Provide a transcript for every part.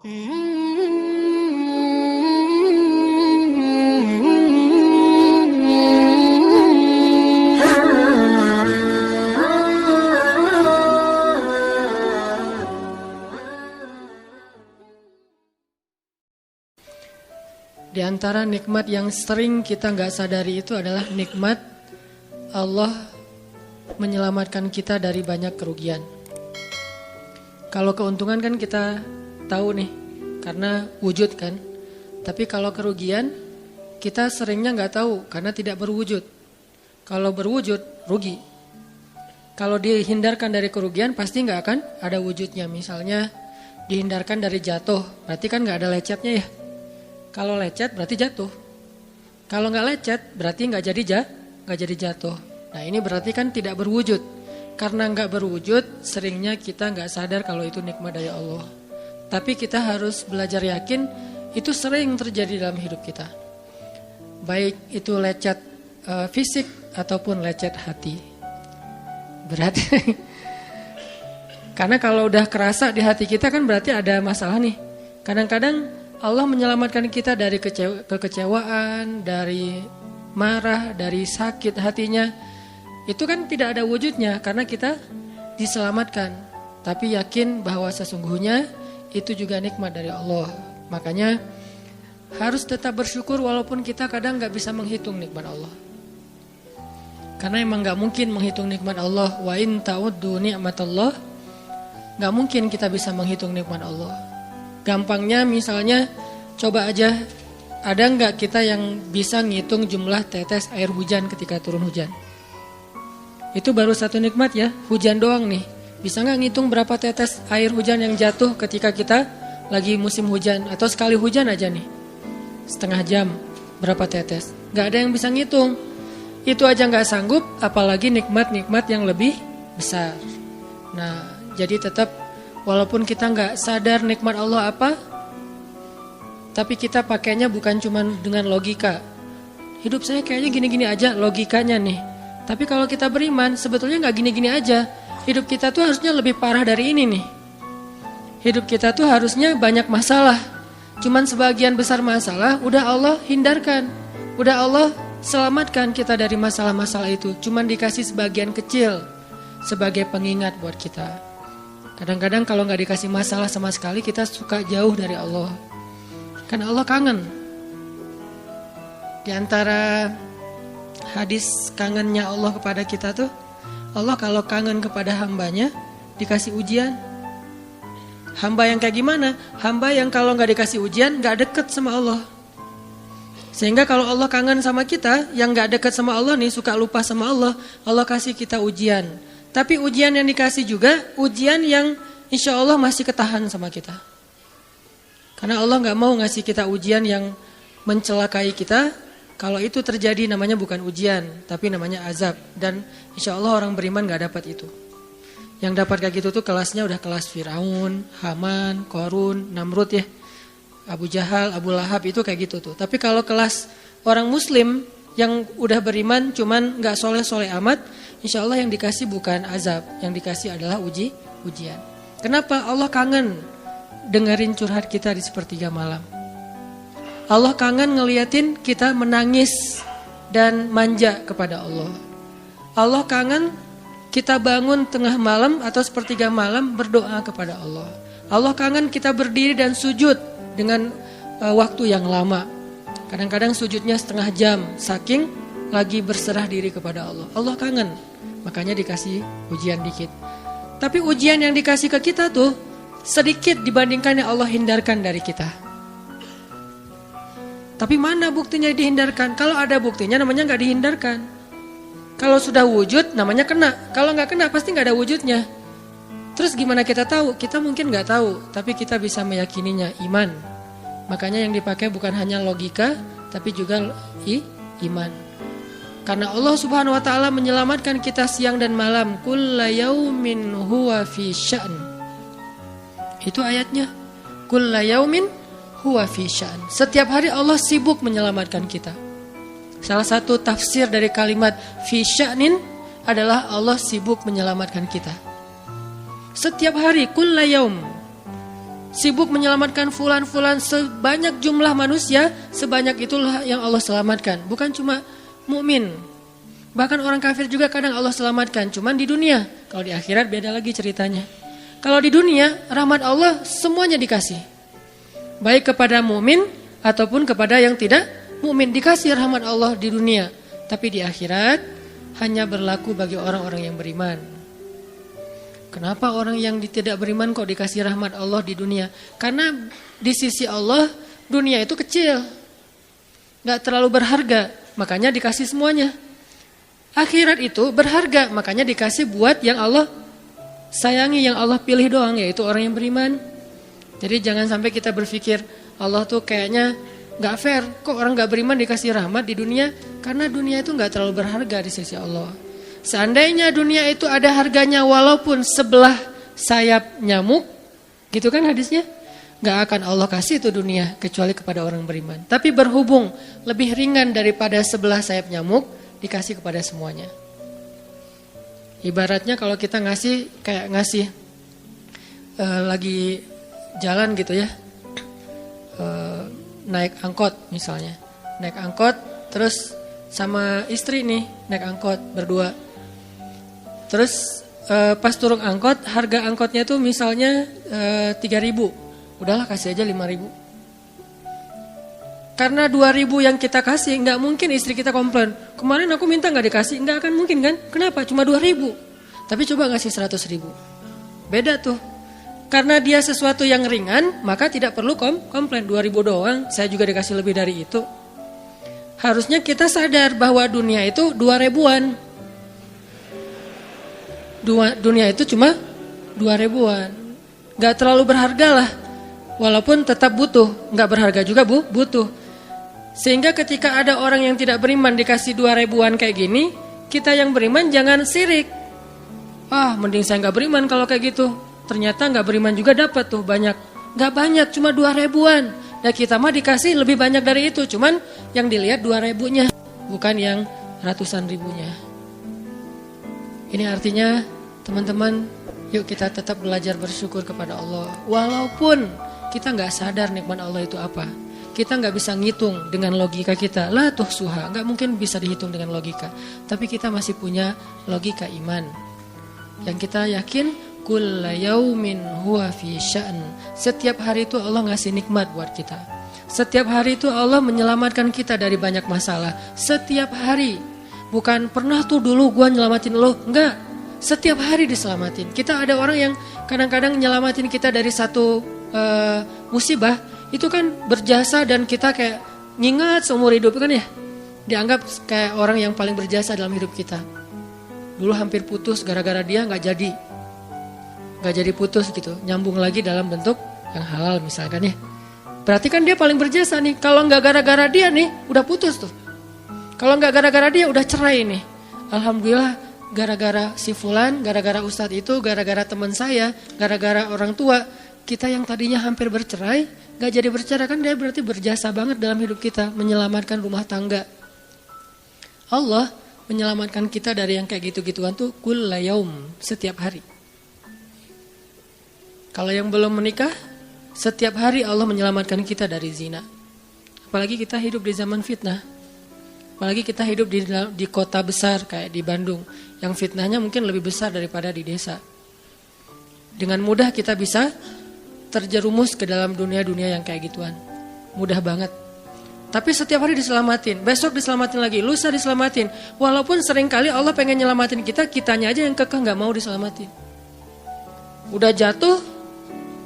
Di antara nikmat yang sering kita nggak sadari itu adalah nikmat Allah menyelamatkan kita dari banyak kerugian. Kalau keuntungan kan kita tahu nih, karena wujud kan. Tapi kalau kerugian, kita seringnya nggak tahu karena tidak berwujud. Kalau berwujud, rugi. Kalau dihindarkan dari kerugian, pasti nggak akan ada wujudnya. Misalnya dihindarkan dari jatuh, berarti kan nggak ada lecetnya ya. Kalau lecet berarti jatuh. Kalau nggak lecet berarti nggak jadi jatuh. Nah ini berarti kan tidak berwujud. Karena nggak berwujud, seringnya kita nggak sadar kalau itu nikmat dari Allah. Tapi kita harus belajar yakin itu sering terjadi dalam hidup kita. Baik itu lecet fisik ataupun lecet hati. Berat. Karena kalau udah kerasa di hati kita kan berarti ada masalah nih. Kadang-kadang Allah menyelamatkan kita dari kekecewaan, dari marah, dari sakit hatinya. Itu kan tidak ada wujudnya karena kita diselamatkan. Tapi yakin bahwa sesungguhnya itu juga nikmat dari Allah. Makanya harus tetap bersyukur walaupun kita kadang gak bisa menghitung nikmat Allah. Karena emang gak mungkin menghitung nikmat Allah. Wa in ta'uddu ni'matallah. Gak mungkin kita bisa menghitung nikmat Allah. Gampangnya misalnya coba aja, ada nggak kita yang bisa ngitung jumlah tetes air hujan ketika turun hujan? Itu baru satu nikmat ya, hujan doang nih. Bisa nggak ngitung berapa tetes air hujan yang jatuh ketika kita lagi musim hujan? Atau sekali hujan aja nih, setengah jam berapa tetes? Nggak ada yang bisa ngitung. Itu aja nggak sanggup, apalagi nikmat-nikmat yang lebih besar. Nah, jadi tetap walaupun kita nggak sadar nikmat Allah apa, tapi kita pakainya bukan cuma dengan logika. Hidup saya kayaknya gini-gini aja logikanya nih. Tapi kalau kita beriman, sebetulnya nggak gini-gini aja. Hidup kita tuh harusnya lebih parah dari ini nih. Hidup kita tuh harusnya banyak masalah. Cuman sebagian besar masalah udah Allah hindarkan. Udah Allah selamatkan kita dari masalah-masalah itu. Cuman dikasih sebagian kecil sebagai pengingat buat kita. Kadang-kadang kalau nggak dikasih masalah sama sekali, kita suka jauh dari Allah. Karena Allah kangen. Di antara hadis kangennya Allah kepada kita tuh, Allah kalau kangen kepada hambanya, dikasih ujian. Hamba yang kayak gimana? Hamba yang kalau nggak dikasih ujian, nggak deket sama Allah. Sehingga kalau Allah kangen sama kita, yang nggak deket sama Allah nih, suka lupa sama Allah, Allah kasih kita ujian. Tapi ujian yang dikasih juga ujian yang insya Allah masih ketahan sama kita. Karena Allah gak mau ngasih kita ujian yang mencelakai kita. Kalau itu terjadi namanya bukan ujian, tapi namanya azab. Dan insya Allah orang beriman gak dapat itu. Yang dapat kayak gitu tuh kelasnya udah kelas Firaun, Haman, Korun, Namrud ya. Abu Jahal, Abu Lahab itu kayak gitu tuh. Tapi kalau kelas orang muslim yang udah beriman cuman gak soleh-soleh amat, insya Allah yang dikasih bukan azab, yang dikasih adalah ujian. Kenapa? Allah kangen dengerin curhat kita di sepertiga malam. Allah kangen ngeliatin kita menangis dan manja kepada Allah. Allah kangen kita bangun tengah malam atau sepertiga malam berdoa kepada Allah. Allah kangen kita berdiri dan sujud dengan waktu yang lama. Kadang-kadang sujudnya setengah jam, saking lagi berserah diri kepada Allah. Allah kangen. Makanya dikasih ujian dikit. Tapi ujian yang dikasih ke kita tuh sedikit dibandingkan yang Allah hindarkan dari kita. Tapi mana buktinya dihindarkan? Kalau ada buktinya namanya gak dihindarkan. Kalau sudah wujud namanya kena. Kalau gak kena pasti gak ada wujudnya. Terus gimana kita tahu? Kita mungkin gak tahu. Tapi kita bisa meyakininya, iman. Makanya yang dipakai bukan hanya logika, tapi juga iman. Karena Allah Subhanahu wa taala menyelamatkan kita siang dan malam. Kulla yaumin huwa fi sya'n. Itu ayatnya. Kulla yaumin huwa fi sya'n. Setiap hari Allah sibuk menyelamatkan kita. Salah satu tafsir dari kalimat fi sya'nin adalah Allah sibuk menyelamatkan kita. Setiap hari kulla yaum. sibuk menyelamatkan fulan-fulan, sebanyak jumlah manusia, sebanyak itulah yang Allah selamatkan. Bukan cuma mukmin, bahkan orang kafir juga kadang Allah selamatkan. Cuman di dunia, kalau di akhirat beda lagi ceritanya. Kalau di dunia, rahmat Allah semuanya dikasih, baik kepada mukmin ataupun kepada yang tidak mukmin, dikasih rahmat Allah di dunia. Tapi di akhirat hanya berlaku bagi orang-orang yang beriman. Kenapa orang yang tidak beriman kok dikasih rahmat Allah di dunia? Karena di sisi Allah dunia itu kecil, gak terlalu berharga, makanya dikasih semuanya. Akhirat itu berharga, makanya dikasih buat yang Allah sayangi, yang Allah pilih doang, yaitu orang yang beriman. Jadi jangan sampai kita berpikir Allah tuh kayaknya gak fair, kok orang gak beriman dikasih rahmat di dunia. Karena dunia itu gak terlalu berharga di sisi Allah. Seandainya dunia itu ada harganya walaupun sebelah sayap nyamuk, gitu kan hadisnya, gak akan Allah kasih itu dunia kecuali kepada orang beriman. Tapi berhubung lebih ringan daripada sebelah sayap nyamuk, dikasih kepada semuanya. Ibaratnya kalau kita ngasih, kayak ngasih lagi jalan gitu ya, naik angkot misalnya, naik angkot terus sama istri nih naik angkot berdua, terus pas turun angkot harga angkotnya tuh misalnya 3.000, udahlah kasih aja 5.000. Karena 2.000 yang kita kasih, nggak mungkin istri kita komplain, kemarin aku minta nggak dikasih, nggak akan mungkin kan? Kenapa? Cuma 2.000. Tapi coba ngasih 100.000, beda tuh. Karena dia sesuatu yang ringan, maka tidak perlu komplain. 2.000 doang, saya juga dikasih lebih dari itu. Harusnya kita sadar bahwa dunia itu 2.000-an. Dunia itu cuma 2.000-an. Gak terlalu berharga lah. Walaupun tetap butuh. Gak berharga juga butuh. Sehingga ketika ada orang yang tidak beriman dikasih 2.000-an kayak gini, kita yang beriman jangan sirik. Mending saya gak beriman kalau kayak gitu. Ternyata gak beriman juga dapat tuh banyak. Gak banyak, cuma 2.000-an. Dan kita mah dikasih lebih banyak dari itu. Cuman yang dilihat 2.000-nya, bukan yang ratusan ribunya. Ini artinya teman-teman, yuk kita tetap belajar bersyukur kepada Allah. Walaupun kita gak sadar nikmat Allah itu apa. Kita gak bisa ngitung dengan logika kita. La tuhsuha, gak mungkin bisa dihitung dengan logika. Tapi kita masih punya logika iman. Yang kita yakin, kulla yaumin huwa fi sya'n. Setiap hari itu Allah ngasih nikmat buat kita. Setiap hari itu Allah menyelamatkan kita dari banyak masalah. Setiap hari. Bukan pernah tuh dulu gua nyelamatin lo. Enggak. Setiap hari diselamatin. Kita ada orang yang kadang-kadang nyelamatin kita dari satu musibah. Itu kan berjasa dan kita kayak ngingat seumur hidup kan ya. Dianggap kayak orang yang paling berjasa dalam hidup kita. Dulu hampir putus gara-gara dia gak jadi. Gak jadi putus gitu, nyambung lagi dalam bentuk yang halal misalkan ya. Berarti kan dia paling berjasa nih. Kalau gak gara-gara dia nih, udah putus tuh. Kalau gak gara-gara dia, udah cerai nih. Alhamdulillah, gara-gara si fulan, gara-gara ustadz itu, gara-gara teman saya, gara-gara orang tua, kita yang tadinya hampir bercerai, gak jadi bercerai kan dia berarti berjasa banget dalam hidup kita, menyelamatkan rumah tangga. Allah menyelamatkan kita dari yang kayak gitu-gituan tuh kulla yaum, setiap hari. Kalau yang belum menikah, setiap hari Allah menyelamatkan kita dari zina. Apalagi kita hidup di zaman fitnah. Apalagi kita hidup di kota besar kayak di Bandung. Yang fitnahnya mungkin lebih besar daripada di desa. Dengan mudah kita bisa terjerumus ke dalam dunia-dunia yang kayak gituan. Mudah banget. Tapi setiap hari diselamatin. Besok diselamatin lagi, lusa diselamatin. Walaupun seringkali Allah pengen nyelamatin kita, kitanya aja yang kekeh gak mau diselamatin. Udah jatuh,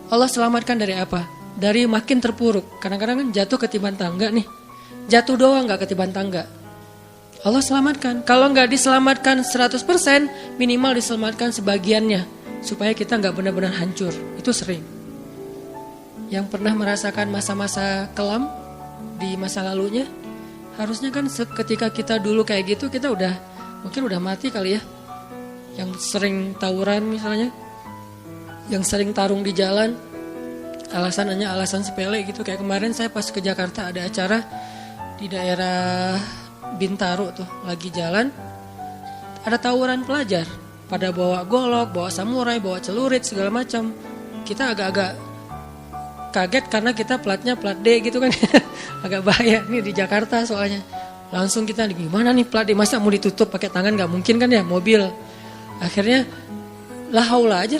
Allah selamatkan dari apa? Dari makin terpuruk. Kadang-kadang kan jatuh ketiban tangga nih. Jatuh doang gak ketiban tangga. Allah selamatkan. Kalau gak diselamatkan 100%, minimal diselamatkan sebagiannya. Supaya kita gak benar-benar hancur. Itu sering. Yang pernah merasakan masa-masa kelam di masa lalunya, harusnya kan ketika kita dulu kayak gitu, kita mungkin udah mati kali ya. Yang sering tawuran misalnya, yang sering tarung di jalan, alasannya alasan sepele gitu. Kayak kemarin saya pas ke Jakarta ada acara di daerah Bintaro tuh, lagi jalan, ada tawuran pelajar, pada bawa golok, bawa samurai, bawa celurit segala macam. Kita agak-agak kaget karena kita platnya plat D gitu kan. Agak bahaya nih di Jakarta soalnya. Langsung kita gimana nih plat D, masa mau ditutup pakai tangan, gak mungkin kan ya mobil. Akhirnya la haula aja.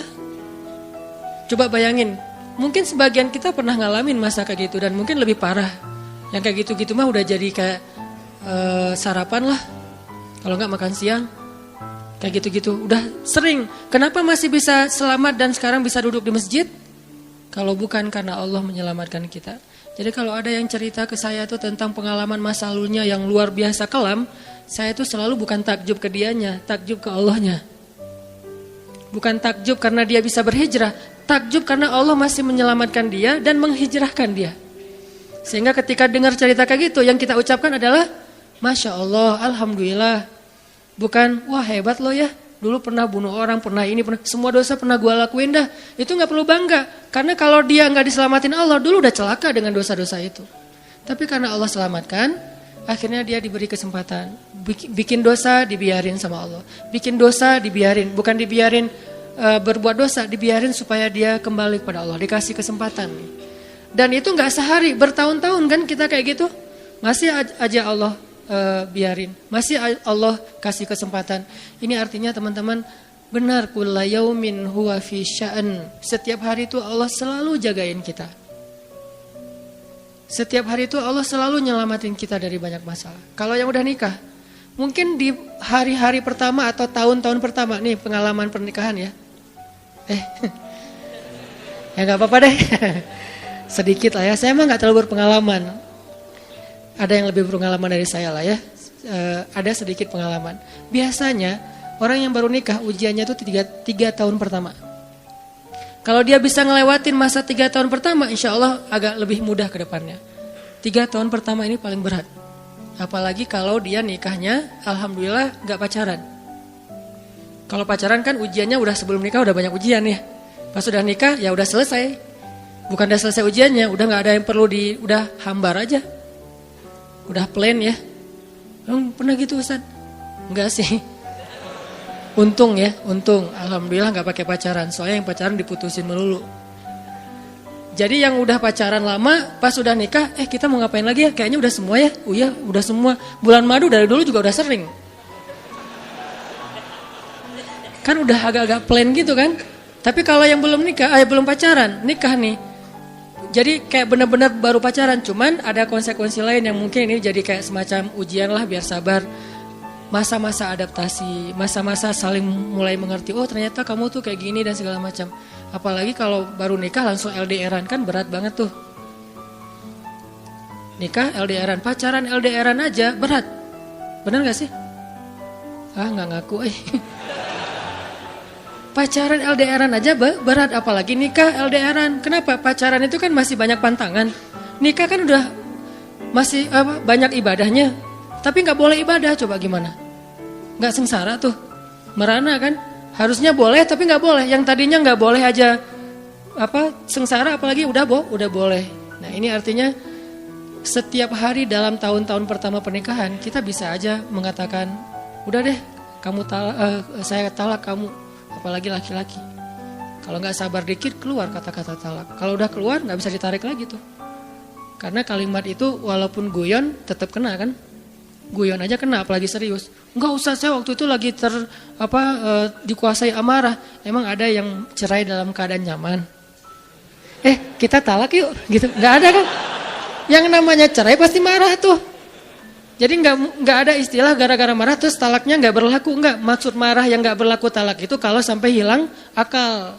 Coba bayangin, mungkin sebagian kita pernah ngalamin masa kayak gitu dan mungkin lebih parah. Yang kayak gitu-gitu mah udah jadi kayak sarapan lah. Kalau nggak makan siang, kayak gitu-gitu. Udah sering. Kenapa masih bisa selamat dan sekarang bisa duduk di masjid? Kalau bukan karena Allah menyelamatkan kita. Jadi kalau ada yang cerita ke saya tuh tentang pengalaman masa lalunya yang luar biasa kelam, saya tuh selalu bukan takjub ke dianya, takjub ke Allahnya. Bukan takjub karena dia bisa berhijrah, takjub karena Allah masih menyelamatkan dia dan menghijrahkan dia. Sehingga ketika dengar cerita kayak gitu, yang kita ucapkan adalah Masya Allah, Alhamdulillah. Bukan, wah hebat lo ya, dulu pernah bunuh orang, pernah ini, pernah semua dosa pernah gue lakuin dah. Itu gak perlu bangga, karena kalau dia gak diselamatin Allah, dulu udah celaka dengan dosa-dosa itu. Tapi karena Allah selamatkan, akhirnya dia diberi kesempatan. Bikin dosa dibiarin sama Allah. Bikin dosa dibiarin, bukan dibiarin berbuat dosa, dibiarin supaya dia kembali kepada Allah. Dikasih kesempatan. Dan itu gak sehari, bertahun-tahun kan kita kayak gitu. Masih aja Allah biarin, masih Allah kasih kesempatan. Ini artinya teman-teman, benar kulla yaumin huwa fi sya'an. Setiap hari itu Allah selalu jagain kita. Setiap hari itu Allah selalu nyelamatin kita dari banyak masalah. Kalau yang udah nikah, mungkin di hari-hari pertama atau tahun-tahun pertama nih pengalaman pernikahan ya. Ya nggak apa-apa deh. Sedikit lah ya. Saya mah nggak terlalu berpengalaman. Ada yang lebih berpengalaman dari saya lah ya. Ada sedikit pengalaman. Biasanya orang yang baru nikah ujiannya itu 3 tahun pertama. Kalau dia bisa ngelewatin masa 3 tahun pertama, insya Allah agak lebih mudah ke depannya. 3 tahun pertama ini paling berat. Apalagi kalau dia nikahnya, alhamdulillah gak pacaran. Kalau pacaran kan ujiannya udah sebelum nikah udah banyak ujian ya. Pas udah nikah ya udah selesai. Bukan udah selesai ujiannya, udah gak ada yang perlu udah hambar aja. Udah plain ya. Pernah gitu Ustaz? Enggak sih. Untung ya, untung. Alhamdulillah gak pakai pacaran. Soalnya yang pacaran diputusin melulu. Jadi yang udah pacaran lama, pas udah nikah, kita mau ngapain lagi ya? Kayaknya udah semua ya. Oh iya, udah semua. Bulan madu dari dulu juga udah sering. Kan udah agak-agak plain gitu kan. Tapi kalau yang belum nikah, belum pacaran, nikah nih. Jadi kayak benar-benar baru pacaran, cuman ada konsekuensi lain yang mungkin ini jadi kayak semacam ujian lah biar sabar. Masa-masa adaptasi, masa-masa saling mulai mengerti, oh ternyata kamu tuh kayak gini dan segala macam. Apalagi kalau baru nikah langsung LDRan kan berat banget tuh. Nikah LDRan, pacaran LDRan aja berat. Benar gak sih? Nggak ngaku Pacaran LDRan aja berat, apalagi nikah LDRan. Kenapa? Pacaran itu kan masih banyak pantangan. Nikah kan udah masih banyak ibadahnya. Tapi nggak boleh ibadah, coba gimana? Nggak sengsara tuh, merana kan? Harusnya boleh tapi nggak boleh. Yang tadinya nggak boleh aja sengsara, apalagi udah boleh. Nah ini artinya setiap hari dalam tahun-tahun pertama pernikahan kita bisa aja mengatakan, udah deh, saya talak kamu. Apalagi laki-laki. Kalau nggak sabar dikit keluar kata-kata talak. Kalau udah keluar nggak bisa ditarik lagi tuh. Karena kalimat itu walaupun guyon tetap kena kan. Guyon aja kena, apalagi serius. Enggak usah, saya waktu itu lagi dikuasai amarah. Emang ada yang cerai dalam keadaan nyaman? Kita talak yuk, gitu. Nggak ada kan? Yang namanya cerai pasti marah tuh. Jadi nggak ada istilah gara-gara marah terus talaknya nggak berlaku, nggak. Maksud marah yang nggak berlaku talak itu kalau sampai hilang akal.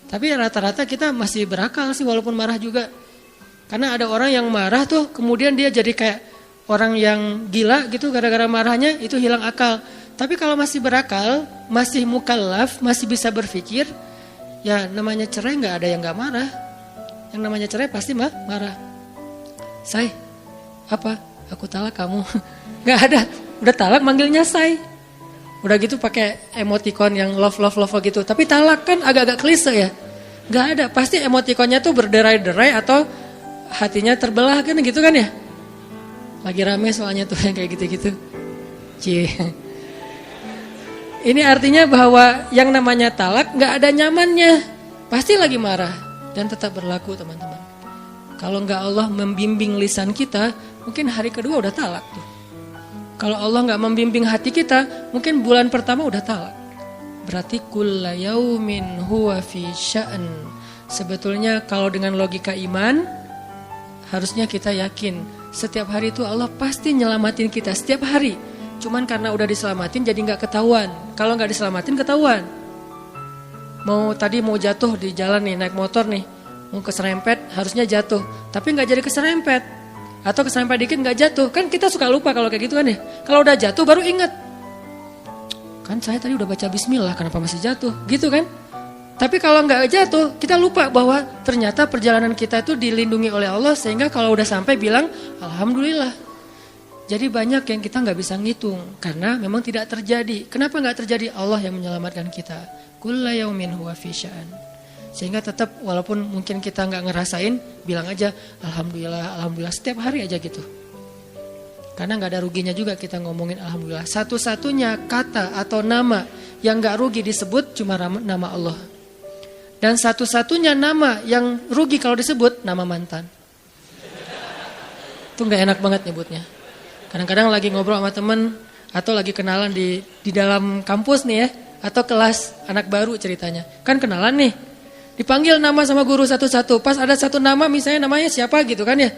Tapi rata-rata kita masih berakal sih walaupun marah juga. Karena ada orang yang marah tuh kemudian dia jadi kayak orang yang gila gitu gara-gara marahnya itu hilang akal. Tapi kalau masih berakal, masih mukallaf, masih bisa berpikir, ya namanya cerai nggak ada yang nggak marah. Yang namanya cerai pasti marah. Say, apa? Aku talak kamu. Gak ada. Udah talak manggilnya say. Udah gitu pakai emoticon yang love gitu. Tapi talak kan agak-agak klise ya. Gak ada. Pasti emoticonnya tuh berderai-derai atau hatinya terbelah kan gitu kan ya. Lagi rame soalnya tuh yang kayak gitu-gitu. Cie. Ini artinya bahwa yang namanya talak gak ada nyamannya. Pasti lagi marah. Dan tetap berlaku teman-teman. Kalau nggak Allah membimbing lisan kita, mungkin hari kedua udah talak tuh. Kalau Allah nggak membimbing hati kita, mungkin bulan pertama udah talak. Berarti kulla yaumin huwa fi sya'an. Sebetulnya kalau dengan logika iman, harusnya kita yakin setiap hari itu Allah pasti nyelamatin kita setiap hari. Cuman karena udah diselamatin jadi nggak ketahuan. Kalau nggak diselamatin ketahuan. Tadi mau jatuh di jalan nih, naik motor nih, mau keserempet, harusnya jatuh, tapi nggak jadi keserempet. Atau keserempet dikit nggak jatuh, kan kita suka lupa kalau kayak gitu kan ya. Kalau udah jatuh baru ingat, kan saya tadi udah baca bismillah, kenapa masih jatuh, gitu kan. Tapi kalau nggak jatuh, kita lupa bahwa ternyata perjalanan kita itu dilindungi oleh Allah, sehingga kalau udah sampai bilang alhamdulillah. Jadi banyak yang kita nggak bisa ngitung, karena memang tidak terjadi. Kenapa nggak terjadi? Allah yang menyelamatkan kita. Kulla yaumin huwa fi sya'an. Sehingga tetap walaupun mungkin kita nggak ngerasain, bilang aja alhamdulillah, alhamdulillah setiap hari aja gitu. Karena nggak ada ruginya juga kita ngomongin alhamdulillah. Satu-satunya kata atau nama yang nggak rugi disebut cuma nama Allah. Dan satu-satunya nama yang rugi kalau disebut nama mantan. Itu nggak enak banget nyebutnya. Kadang-kadang lagi ngobrol sama temen atau lagi kenalan di dalam kampus nih ya, atau kelas anak baru ceritanya. Kan kenalan nih. Dipanggil nama sama guru satu-satu. Pas ada satu nama misalnya namanya siapa gitu kan ya.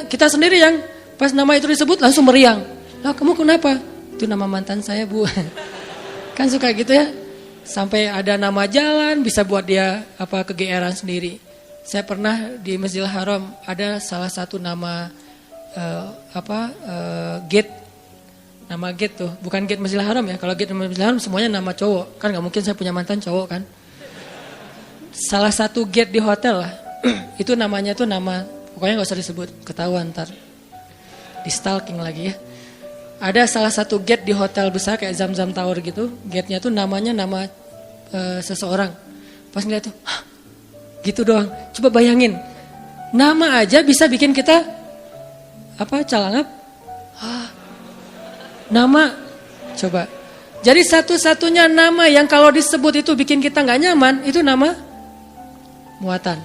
Kita sendiri yang pas nama itu disebut langsung meriang. Lah kamu kenapa? Itu nama mantan saya bu. Kan suka gitu ya. Sampai ada nama jalan bisa buat dia kegeeran sendiri. Saya pernah di Masjidil Haram ada salah satu nama gate. Nama gate tuh. Bukan gate Masjidil Haram ya. Kalau gate Masjidil Haram semuanya nama cowok. Kan gak mungkin saya punya mantan cowok kan. Salah satu gate di hotel lah, itu namanya tuh nama, pokoknya gak usah disebut, ketahuan ntar, di stalking lagi ya. Ada salah satu gate di hotel besar kayak Zamzam Tower gitu, gate-nya tuh namanya nama seseorang. Pas ngeliat tuh, gitu doang. Coba bayangin, nama aja bisa bikin kita, calangap? Nama, coba. Jadi satu-satunya nama yang kalau disebut itu bikin kita gak nyaman, itu nama muatan.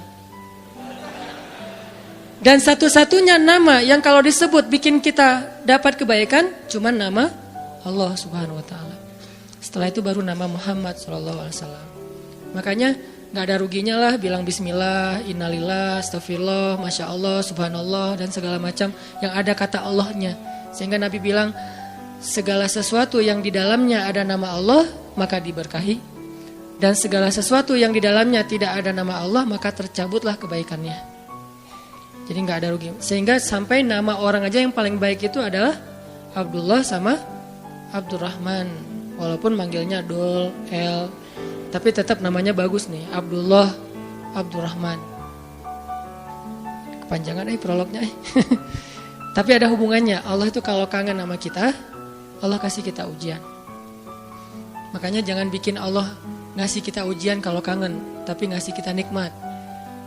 Dan satu-satunya nama yang kalau disebut bikin kita dapat kebaikan cuma nama Allah Subhanahu wa taala. Setelah itu baru nama Muhammad sallallahu alaihi wasallam. Makanya enggak ada ruginya lah bilang bismillah, innalillah, astagfirullah, masyaallah, subhanallah dan segala macam yang ada kata Allahnya. Sehingga Nabi bilang segala sesuatu yang di dalamnya ada nama Allah maka diberkahi. Dan segala sesuatu yang di dalamnya tidak ada nama Allah maka tercabutlah kebaikannya. Jadi nggak ada rugi. Sehingga sampai nama orang aja yang paling baik itu adalah Abdullah sama Abdurrahman. Walaupun manggilnya Dul, El, tapi tetap namanya bagus nih. Abdullah, Abdurrahman. Kepanjangan prolognya. Tapi ada hubungannya. Allah itu kalau kangen sama kita, Allah kasih kita ujian. Makanya jangan bikin Allah ngasih kita ujian kalau kangen, tapi ngasih kita nikmat.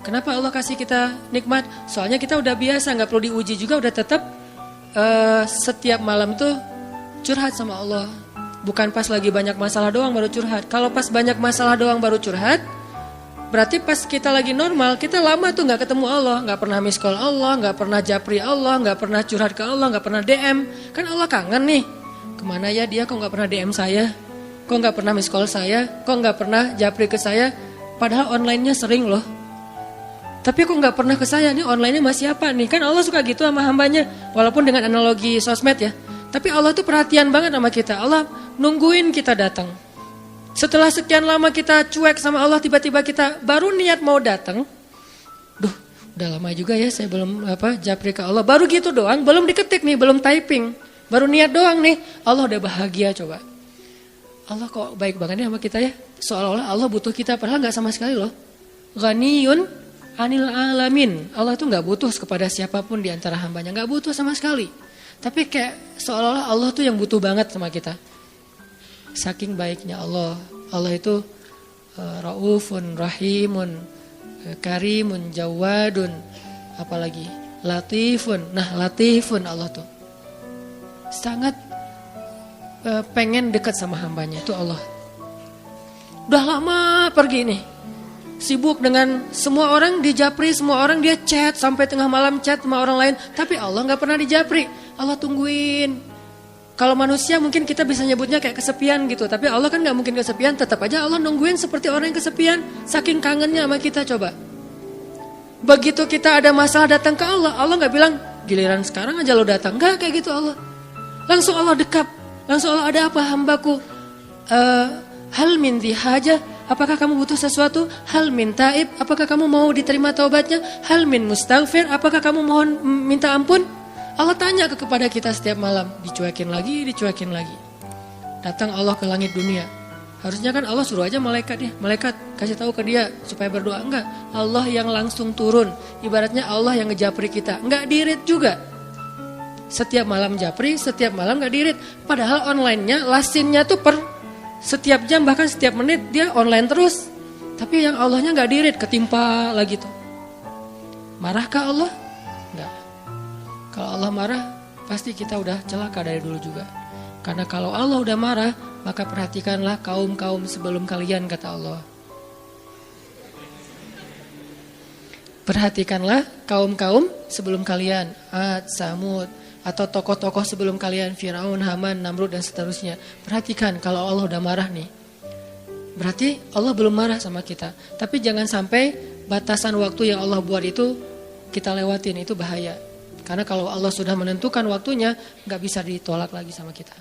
Kenapa Allah kasih kita nikmat? Soalnya kita udah biasa, gak perlu diuji juga, udah tetap setiap malam tuh curhat sama Allah. Bukan pas lagi banyak masalah doang baru curhat. Kalau pas banyak masalah doang baru curhat, berarti pas kita lagi normal, kita lama tuh gak ketemu Allah. Gak pernah miss call Allah, gak pernah japri Allah, gak pernah curhat ke Allah, gak pernah DM. Kan Allah kangen nih, kemana ya dia kok gak pernah DM saya? Kok gak pernah miss call saya? Kok gak pernah japri ke saya? Padahal online-nya sering loh. Tapi kok gak pernah ke saya? Nih online-nya masih apa nih? Kan Allah suka gitu sama hambanya. Walaupun dengan analogi sosmed ya. Tapi Allah tuh perhatian banget sama kita. Allah nungguin kita datang. Setelah sekian lama kita cuek sama Allah, tiba-tiba kita baru niat mau datang. Duh, udah lama juga ya saya belum japri ke Allah. Baru gitu doang, belum diketik nih, belum typing. Baru niat doang nih. Allah udah bahagia coba. Allah kok baik banget ya sama kita ya. Seolah-olah Allah butuh kita, padahal gak sama sekali loh. Ghaniyun anil alamin. Allah tuh gak butuh kepada siapapun di antara hambanya. Gak butuh sama sekali. Tapi kayak seolah-olah Allah tuh yang butuh banget sama kita. Saking baiknya Allah. Allah itu raufun, rahimun, karimun, jawadun. Apalagi latifun. Nah latifun Allah tuh. Sangat pengen dekat sama hambanya itu Allah. Udah lama pergi nih. sibuk dengan semua orang dijapri, semua orang dia chat sampai tengah malam chat sama orang lain, tapi Allah nggak pernah dijapri. Allah tungguin. Kalau manusia mungkin kita bisa nyebutnya kayak kesepian gitu, tapi Allah kan nggak mungkin kesepian, tetap aja Allah nungguin seperti orang yang kesepian, saking kangennya sama kita. Coba. Begitu kita ada masalah datang ke Allah, Allah nggak bilang giliran sekarang aja lo datang, nggak kayak gitu Allah. Langsung Allah dekap, langsung Allah, ada apa hambaku? Hal min haja, apakah kamu butuh sesuatu? Hal min taib, apakah kamu mau diterima taubatnya? Hal min mustaghfir, apakah kamu mohon minta ampun? Allah tanya kepada kita setiap malam, dicuekin lagi. Datang Allah ke langit dunia. Harusnya kan Allah suruh aja malaikat kasih tahu ke dia supaya berdoa. Enggak, Allah yang langsung turun. Ibaratnya Allah yang ngejapri kita. Enggak dirit juga. Setiap malam japri, setiap malam enggak dirit. Padahal online-nya, lasinnya tuh per setiap jam bahkan setiap menit dia online terus. Tapi yang Allahnya enggak dirit, ketimpa lagi tuh. Marahkah Allah? Enggak. Kalau Allah marah, pasti kita udah celaka dari dulu juga. Karena kalau Allah udah marah, maka perhatikanlah kaum-kaum sebelum kalian, kata Allah. Perhatikanlah kaum-kaum sebelum kalian, Ad, Samud, atau tokoh-tokoh sebelum kalian, Firaun, Haman, Namrud, dan seterusnya. Perhatikan kalau Allah udah marah nih. Berarti Allah belum marah sama kita. Tapi jangan sampai batasan waktu yang Allah buat itu kita lewatin, itu bahaya. Karena kalau Allah sudah menentukan waktunya, gak bisa ditolak lagi sama kita.